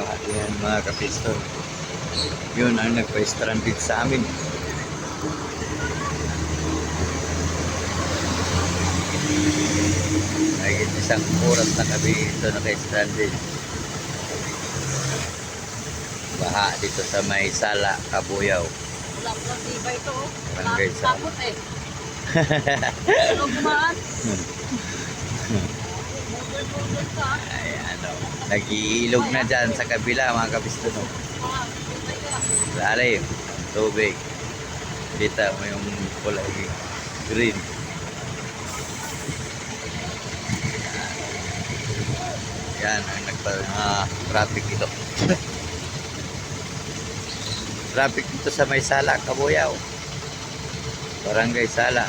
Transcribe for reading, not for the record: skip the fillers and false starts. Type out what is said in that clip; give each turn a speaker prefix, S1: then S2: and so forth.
S1: baha yan mga kapiston. Yun ang nagpa-stranded sa amin. Naging isang oras na kami ito naka-stranded. Baha dito sa may Sala, Kabuyaw.
S2: Wala ko lang iba ito.
S1: Barangay Sala.
S2: Takot eh. Ano kumaan?
S1: Ayan o. Nag-iilog na dyan sa kabila mga kapiston. Lalim, tubig. Kita mo yung kulay green. Yan ang traffic ito. Traffic dito sa may Sala, Kabuyaw. Barangay Sala.